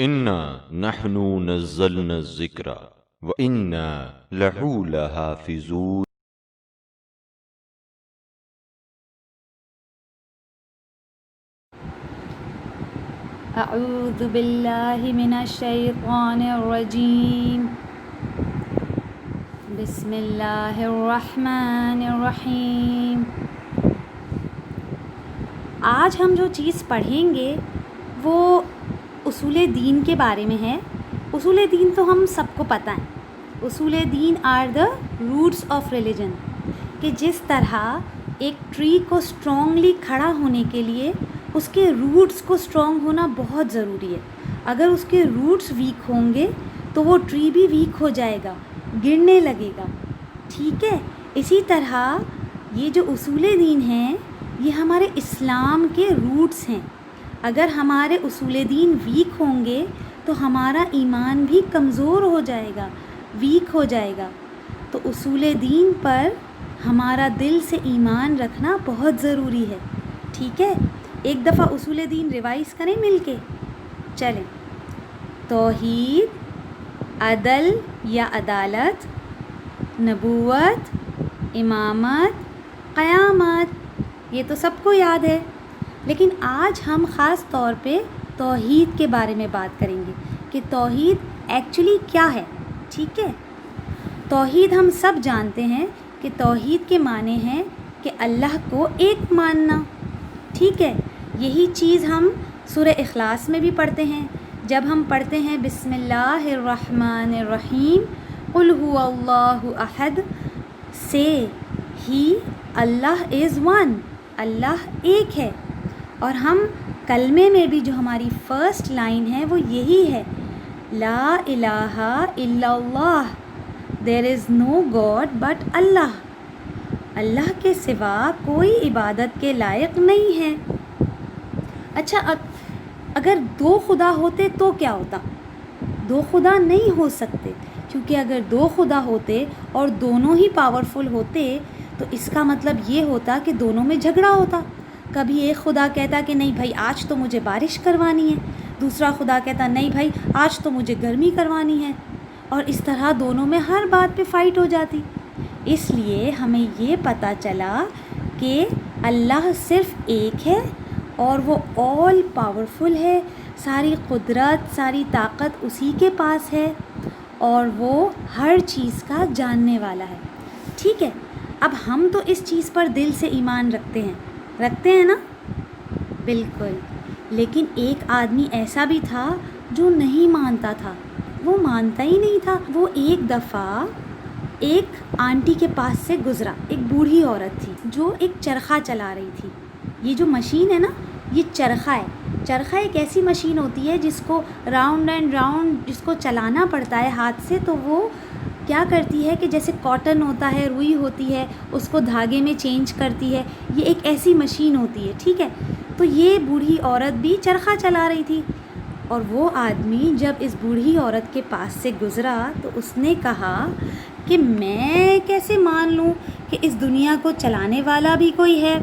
انا نحن نزلنا الذکر وانا لہو لحافظون۔ اعوذ باللہ من الشیطان الرجیم، بسم اللہ الرحمن الرحیم۔ آج ہم جو چیز پڑھیں گے وہ اصول دین کے بارے میں ہے۔ اصول دین تو ہم سب کو پتہ ہیں۔ اصول دین are the roots of religion, کہ جس طرح ایک ٹری کو اسٹرانگلی کھڑا ہونے کے لیے اس کے روٹس کو اسٹرانگ ہونا بہت ضروری ہے۔ اگر اس کے روٹس ویک ہوں گے تو وہ ٹری بھی ویک ہو جائے گا، گرنے لگے گا، ٹھیک ہے۔ اسی طرح یہ جو اصول دین ہیں یہ ہمارے اسلام کے روٹس ہیں۔ اگر ہمارے اصول دین ویک ہوں گے تو ہمارا ایمان بھی کمزور ہو جائے گا، ویک ہو جائے گا۔ تو اصول دین پر ہمارا دل سے ایمان رکھنا بہت ضروری ہے، ٹھیک ہے۔ ایک دفعہ اصول دین ریوائز کریں مل کے، چلیں۔ توحید، عدل یا عدالت، نبوت، امامت، قیامت، یہ تو سب کو یاد ہے۔ لیکن آج ہم خاص طور پہ توحید کے بارے میں بات کریں گے کہ توحید ایکچولی کیا ہے، ٹھیک ہے۔ توحید ہم سب جانتے ہیں کہ توحید کے معنی ہیں کہ اللہ کو ایک ماننا، ٹھیک ہے۔ یہی چیز ہم سورہ اخلاص میں بھی پڑھتے ہیں۔ جب ہم پڑھتے ہیں بسم اللہ الرحمن الرحیم قل هو اللہ احد، سے ہی اللہ از ون، اللہ ایک ہے۔ اور ہم کلمے میں بھی جو ہماری فرسٹ لائن ہے وہ یہی ہے، لا الہ الا اللہ، دیر از نو گاڈ بٹ اللہ، اللہ کے سوا کوئی عبادت کے لائق نہیں ہے۔ اچھا، اگر دو خدا ہوتے تو کیا ہوتا؟ دو خدا نہیں ہو سکتے، کیونکہ اگر دو خدا ہوتے اور دونوں ہی پاورفل ہوتے تو اس کا مطلب یہ ہوتا کہ دونوں میں جھگڑا ہوتا۔ کبھی ایک خدا کہتا کہ نہیں بھائی آج تو مجھے بارش کروانی ہے، دوسرا خدا کہتا نہیں بھائی آج تو مجھے گرمی کروانی ہے، اور اس طرح دونوں میں ہر بات پہ فائٹ ہو جاتی۔ اس لیے ہمیں یہ پتہ چلا کہ اللہ صرف ایک ہے اور وہ آل پاورفل ہے، ساری قدرت، ساری طاقت اسی کے پاس ہے، اور وہ ہر چیز کا جاننے والا ہے، ٹھیک ہے۔ اب ہم تو اس چیز پر دل سے ایمان رکھتے ہیں نا؟ بالکل۔ لیکن ایک آدمی ایسا بھی تھا جو نہیں مانتا تھا، وہ مانتا ہی نہیں تھا۔ وہ ایک دفعہ ایک آنٹی کے پاس سے گزرا، ایک بوڑھی عورت تھی جو ایک چرخہ چلا رہی تھی۔ یہ جو مشین ہے نا، یہ چرخہ ہے۔ چرخہ ایک ایسی مشین ہوتی ہے جس کو راؤنڈ اینڈ راؤنڈ جس کو چلانا پڑتا ہے ہاتھ سے، تو وہ کیا کرتی ہے کہ جیسے کاٹن ہوتا ہے، روئی ہوتی ہے، اس کو دھاگے میں چینج کرتی ہے، یہ ایک ایسی مشین ہوتی ہے، ٹھیک ہے۔ تو یہ بوڑھی عورت بھی چرخہ چلا رہی تھی، اور وہ آدمی جب اس بوڑھی عورت کے پاس سے گزرا تو اس نے کہا کہ میں کیسے مان لوں کہ اس دنیا کو چلانے والا بھی کوئی ہے۔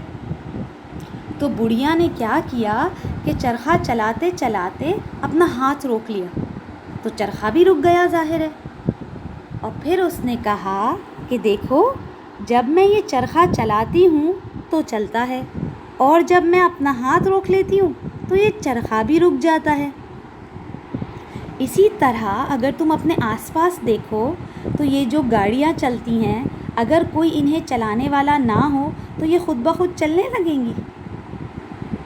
تو بڑھیا نے کیا کیا کہ چرخہ چلاتے چلاتے اپنا ہاتھ روک لیا، تو چرخہ بھی رک گیا ظاہر ہے۔ اور پھر اس نے کہا کہ دیکھو، جب میں یہ چرخہ چلاتی ہوں تو چلتا ہے، اور جب میں اپنا ہاتھ روک لیتی ہوں تو یہ چرخہ بھی رک جاتا ہے۔ اسی طرح اگر تم اپنے آس پاس دیکھو تو یہ جو گاڑیاں چلتی ہیں، اگر کوئی انہیں چلانے والا نہ ہو تو یہ خود بخود چلنے لگیں گی۔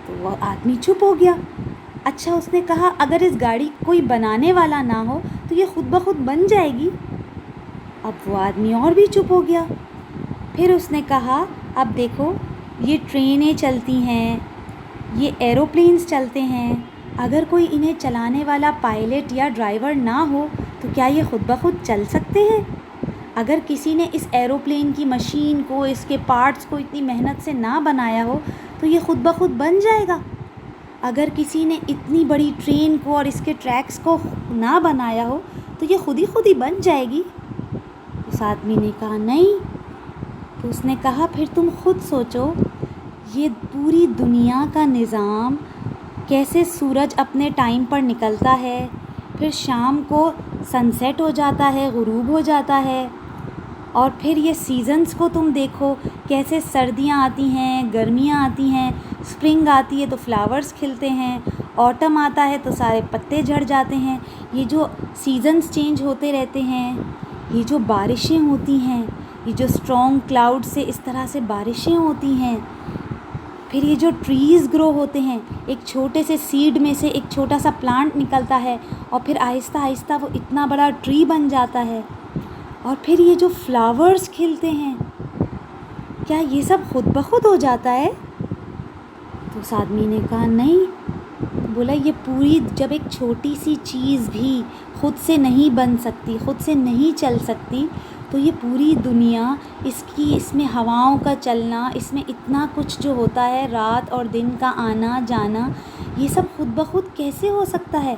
تو وہ آدمی چپ ہو گیا۔ اچھا، اس نے کہا اگر اس گاڑی کوئی بنانے والا نہ ہو تو یہ خود بخود بن جائے گی۔ اب وہ آدمی اور بھی چپ ہو گیا۔ پھر اس نے کہا اب دیکھو، یہ ٹرینیں چلتی ہیں، یہ ایروپلینز چلتے ہیں، اگر کوئی انہیں چلانے والا پائلٹ یا ڈرائیور نہ ہو تو کیا یہ خود بخود چل سکتے ہیں؟ اگر کسی نے اس ایروپلین کی مشین کو، اس کے پارٹس کو اتنی محنت سے نہ بنایا ہو تو یہ خود بخود بن جائے گا۔ اگر کسی نے اتنی بڑی ٹرین کو اور اس کے ٹریکس کو نہ بنایا ہو تو یہ خود ہی بن جائے گی۔ اس آدمی نے کہا نہیں۔ تو اس نے کہا پھر تم خود سوچو، یہ پوری دنیا کا نظام کیسے سورج اپنے ٹائم پر نکلتا ہے، پھر شام کو سن سیٹ ہو جاتا ہے، غروب ہو جاتا ہے، اور پھر یہ سیزنز کو تم دیکھو، کیسے سردیاں آتی ہیں، گرمیاں آتی ہیں، اسپرنگ آتی ہے تو فلاورز کھلتے ہیں، آٹم آتا ہے تو سارے پتے جھڑ جاتے ہیں، یہ جو سیزنز چینج ہوتے رہتے ہیں، یہ جو بارشیں ہوتی ہیں، یہ جو اسٹرانگ کلاؤڈ سے اس طرح سے بارشیں ہوتی ہیں، پھر یہ جو ٹریز گرو ہوتے ہیں، ایک چھوٹے سے سیڈ میں سے ایک چھوٹا سا پلانٹ نکلتا ہے اور پھر آہستہ آہستہ وہ اتنا بڑا ٹری بن جاتا ہے، اور پھر یہ جو فلاورز کھلتے ہیں، کیا یہ سب خود بخود ہو جاتا ہے؟ تو اس آدمی نے کہا نہیں، بولا یہ پوری جب ایک چھوٹی سی چیز بھی خود سے نہیں بن سکتی، خود سے نہیں چل سکتی، تو یہ پوری دنیا، اس میں ہواؤں کا چلنا، اس میں اتنا کچھ جو ہوتا ہے، رات اور دن کا آنا جانا، یہ سب خود بخود کیسے ہو سکتا ہے؟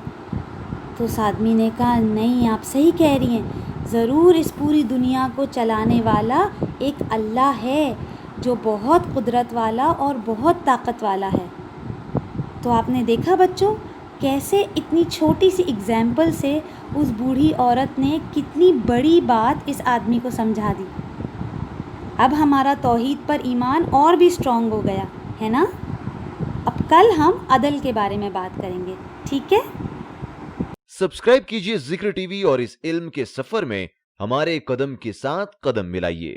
تو اس آدمی نے کہا نہیں، آپ صحیح کہہ رہی ہیں، ضرور اس پوری دنیا کو چلانے والا ایک اللہ ہے جو بہت قدرت والا اور بہت طاقت والا ہے۔ تو آپ نے دیکھا بچوں، کیسے اتنی چھوٹی سی اگزامپل سے اس بوڑھی عورت نے کتنی بڑی بات اس آدمی کو سمجھا دی۔ اب ہمارا توحید پر ایمان اور بھی اسٹرانگ ہو گیا ہے نا؟ اب کل ہم عدل کے بارے میں بات کریں گے، ٹھیک ہے؟ سبسکرائب کیجئے ذکر ٹی وی اور اس علم کے سفر میں ہمارے قدم کے ساتھ قدم ملائیے۔